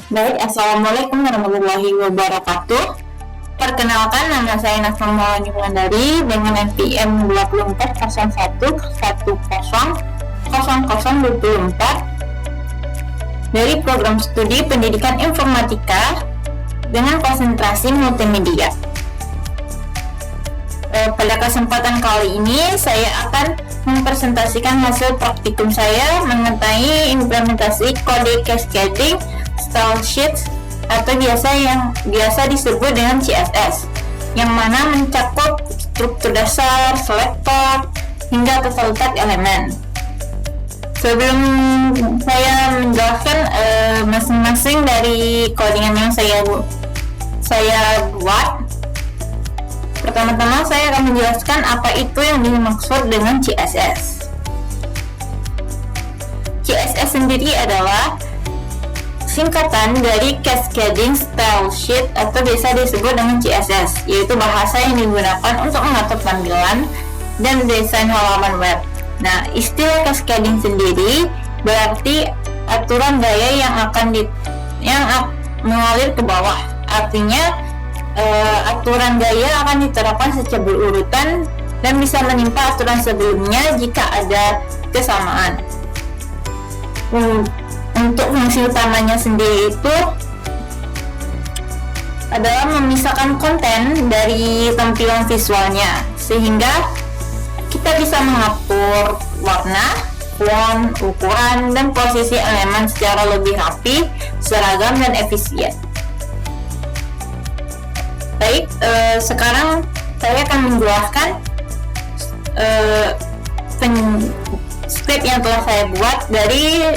Baik, Assalamualaikum warahmatullahi wabarakatuh. Perkenalkan, nama saya Nasma Maulani Wulandari dengan NPM 2401100024 dari program studi pendidikan informatika dengan konsentrasi multimedia. Pada kesempatan kali ini saya akan mempresentasikan hasil praktikum saya mengenai implementasi kode cascading style sheets atau biasa disebut dengan CSS, yang mana mencakup struktur dasar, selektor, hingga total tag elemen. Sebelum saya menjelaskan masing-masing dari codingan yang saya buat, pertama-tama saya akan menjelaskan apa itu yang dimaksud dengan CSS. CSS sendiri adalah singkatan dari Cascading Style Sheet atau biasa disebut dengan CSS, yaitu bahasa yang digunakan untuk mengatur tampilan dan desain halaman web. Nah, istilah cascading sendiri berarti aturan gaya yang mengalir ke bawah. Artinya aturan gaya akan diterapkan secara berurutan dan bisa menimpa aturan sebelumnya jika ada kesamaan. Untuk fungsi utamanya sendiri itu adalah memisahkan konten dari tampilan visualnya, sehingga kita bisa mengatur warna, font, ukuran, dan posisi elemen secara lebih rapi, seragam, dan efisien. Baik, sekarang saya akan menjelaskan script yang telah saya buat dari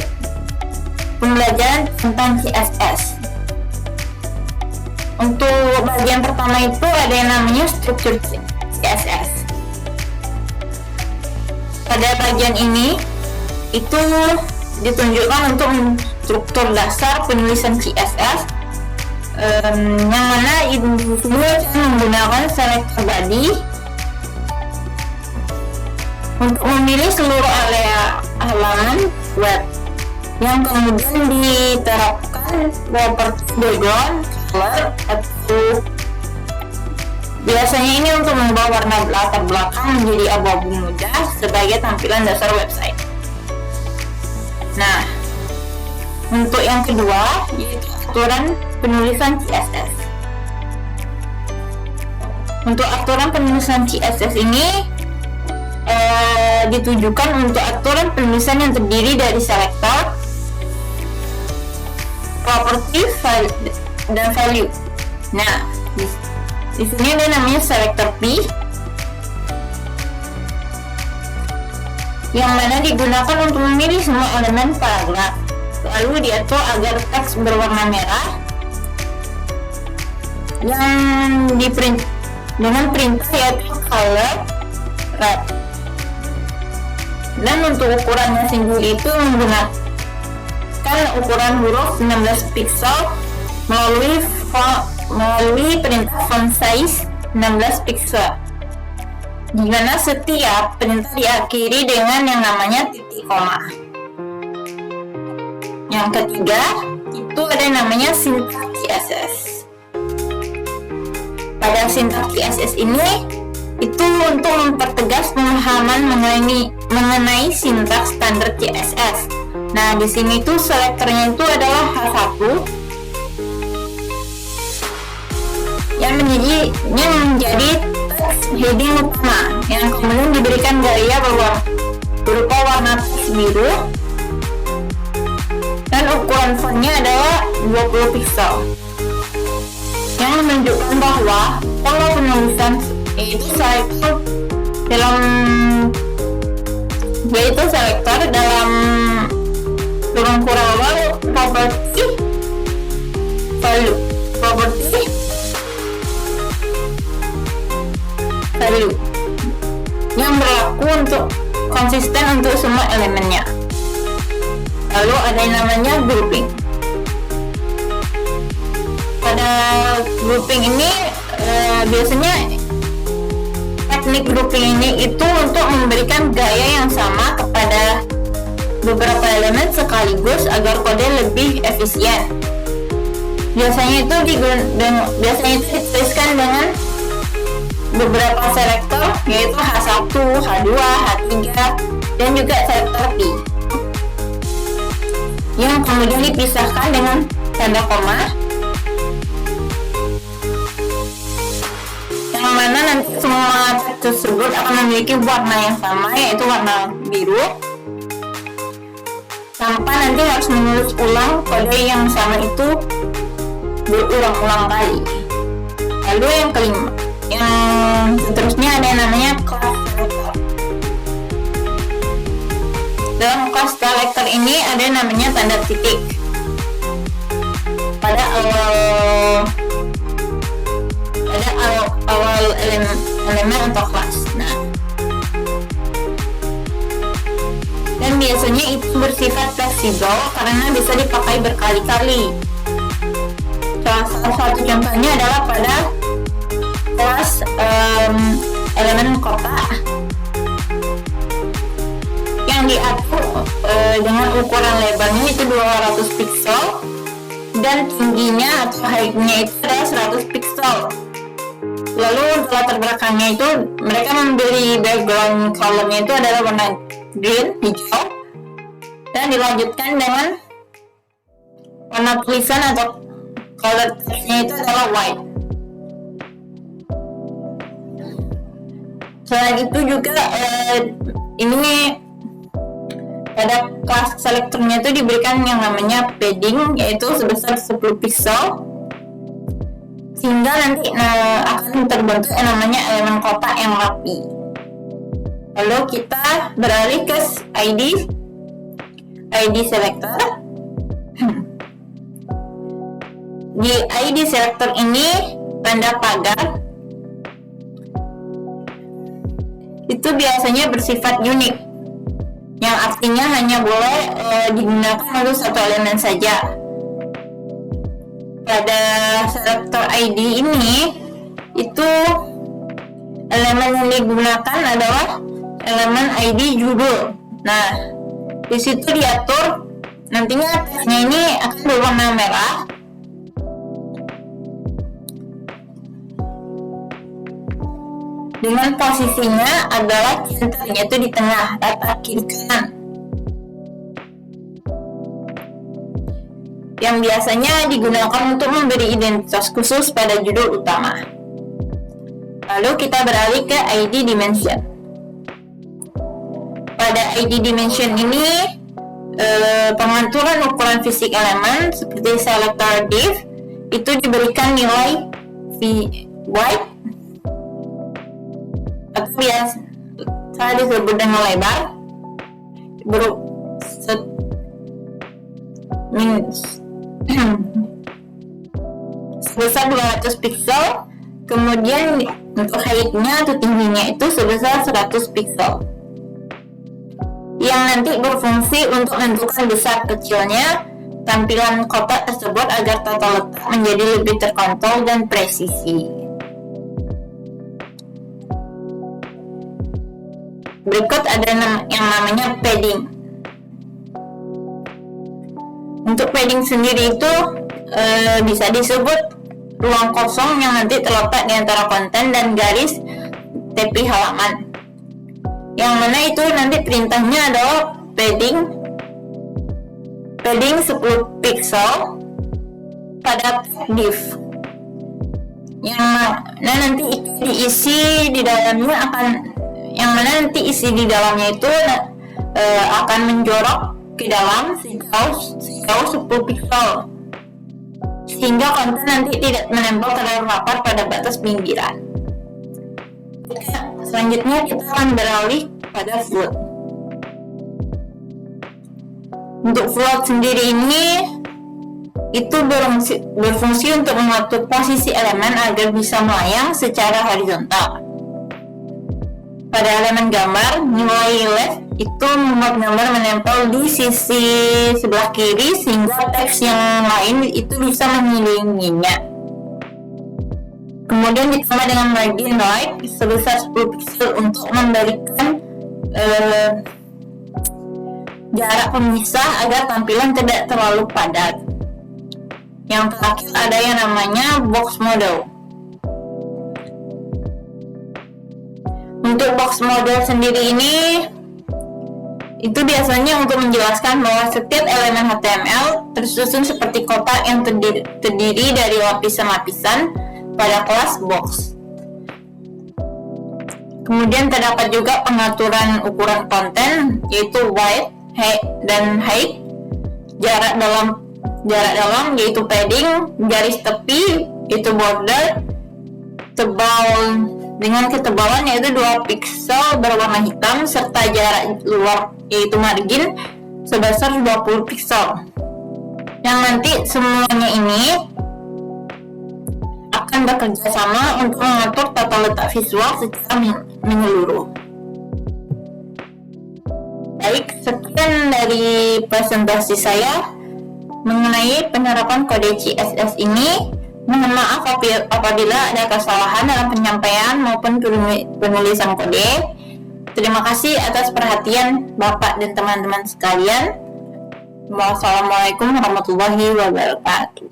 pembelajaran tentang CSS. Untuk bagian pertama itu ada yang namanya struktur CSS. Pada bagian ini itu ditunjukkan untuk struktur dasar penulisan CSS, yang mana individu menggunakan selector body untuk memilih seluruh area halaman web, yang kemudian diterapkan properti background color atau biasanya ini untuk mengubah warna latar belakang menjadi abu-abu muda sebagai tampilan dasar website. Nah, untuk yang kedua yaitu aturan penulisan CSS. Untuk aturan penulisan CSS ini ditujukan untuk aturan penulisan yang terdiri dari selektor, property, dan value. Nah, di sini ada namanya selector P, yang mana digunakan untuk memilih semua elemen paragraf, lalu diatur agar teks berwarna merah yang diprint dengan perintah yaitu color red. Dan untuk ukurannya sendiri itu menggunakan ukuran huruf 16 pixel melalui perintah font size 16 pixel, di mana setiap perintah diakhiri dengan yang namanya titik koma. Yang ketiga itu ada yang namanya sintaks CSS. Pada sintaks CSS ini itu untuk mempertegas pemahaman mengenai sintaks standar CSS. Nah, di sini tuh selektornya itu adalah H1 yang menjadi teks heading utama, yang kemudian diberikan gaya berupa warna teks biru, dan ukuran fontnya adalah 20 pixel, yang menunjukkan bahwa pola penulisan selektor dalam kurung property value yang berlaku untuk konsisten untuk semua elemennya. Lalu ada yang namanya grouping. Pada grouping ini biasanya teknik grouping ini itu untuk memberikan gaya yang sama kepada beberapa elemen sekaligus agar kode lebih efisien. Biasanya itu dituliskan dengan beberapa selektor, yaitu H1, H2, H3, dan juga selektor P, yang kemudian dipisahkan dengan tanda koma, yang mana nanti semua teks tersebut akan memiliki warna yang sama, yaitu warna biru, tanpa nanti harus menulis ulang kode yang sama itu berulang-ulang kali. Lalu yang kelima, yang seterusnya ada yang namanya class selector. Dalam class selector ini ada yang namanya tanda titik pada awal elemen atau kelas. Nah, dan biasanya itu bersifat fleksibel karena bisa dipakai berkali-kali. Salah satu contohnya adalah pada kelas elemen kotak yang diatur dengan ukuran lebarnya itu 200 pixel dan tingginya atau height-nya itu adalah 100 pixel. Lalu latar belakangnya itu mereka memberi background colornya itu adalah warna green, hijau, dan dilanjutkan dengan warna tulisan atau color text-nya itu adalah white. Selain itu juga ini pada kelas selektornya itu diberikan yang namanya padding, yaitu sebesar 10 pixel, sehingga nanti akan terbentuk yang namanya elemen kotak yang rapi. Lalu kita beralih ke ID selector. Di ID selector ini tanda pagar itu biasanya bersifat unik, yang artinya hanya boleh digunakan untuk satu elemen saja. Pada selector ID ini itu elemen yang digunakan adalah elemen ID judul. Nah, di situ diatur nantinya teksnya ini akan berwarna merah dengan posisinya adalah centernya itu di tengah, rata kiri kanan, yang biasanya digunakan untuk memberi identitas khusus pada judul utama. Lalu kita beralih ke ID dimension. Pada ID dimension ini pengaturan ukuran fisik elemen seperti selector div itu diberikan nilai width atau biasa disebut dengan lebar sebesar 200 pixel, kemudian untuk height-nya atau tingginya itu sebesar 100 pixel, yang nanti berfungsi untuk menentukan besar kecilnya tampilan kotak tersebut agar tata letak menjadi lebih terkontrol dan presisi. Berikut ada yang namanya padding. Untuk padding sendiri itu bisa disebut ruang kosong yang nanti terletak di antara konten dan garis tepi halaman, yang mana itu nanti perintahnya adalah padding 10 pixel pada div, yang mana nanti diisi di dalamnya itu akan menjorok ke dalam sejauh 10 pixel, sehingga konten nanti tidak menempel terlalu rapat pada batas pinggiran. Selanjutnya kita akan beralih pada float. Untuk float sendiri ini itu berfungsi untuk mengatur posisi elemen agar bisa melayang secara horizontal. Pada elemen gambar, nilai left itu membuat gambar menempel di sisi sebelah kiri sehingga teks yang lain itu bisa mengelilinginya. Kemudian ditambah dengan margin right sebesar 10 pixel untuk memberikan jarak pemisah agar tampilan tidak terlalu padat. Yang terakhir ada yang namanya box model. Untuk box model sendiri ini itu biasanya untuk menjelaskan bahwa setiap elemen HTML tersusun seperti kotak yang terdiri dari lapisan-lapisan pada kelas box. Kemudian terdapat juga pengaturan ukuran konten, yaitu width, dan height, jarak dalam yaitu padding, garis tepi yaitu border, tebal dengan ketebalan yaitu 2 piksel berwarna hitam, serta jarak luar yaitu margin sebesar 20 piksel. Yang nanti semuanya ini akan bekerja sama untuk mengatur tata letak visual secara menyeluruh. Baik, sekian dari presentasi saya mengenai penerapan kode CSS ini. Mohon maaf apabila ada kesalahan dalam penyampaian maupun penulisan kode. Terima kasih atas perhatian Bapak dan teman-teman sekalian. Wassalamualaikum warahmatullahi wabarakatuh.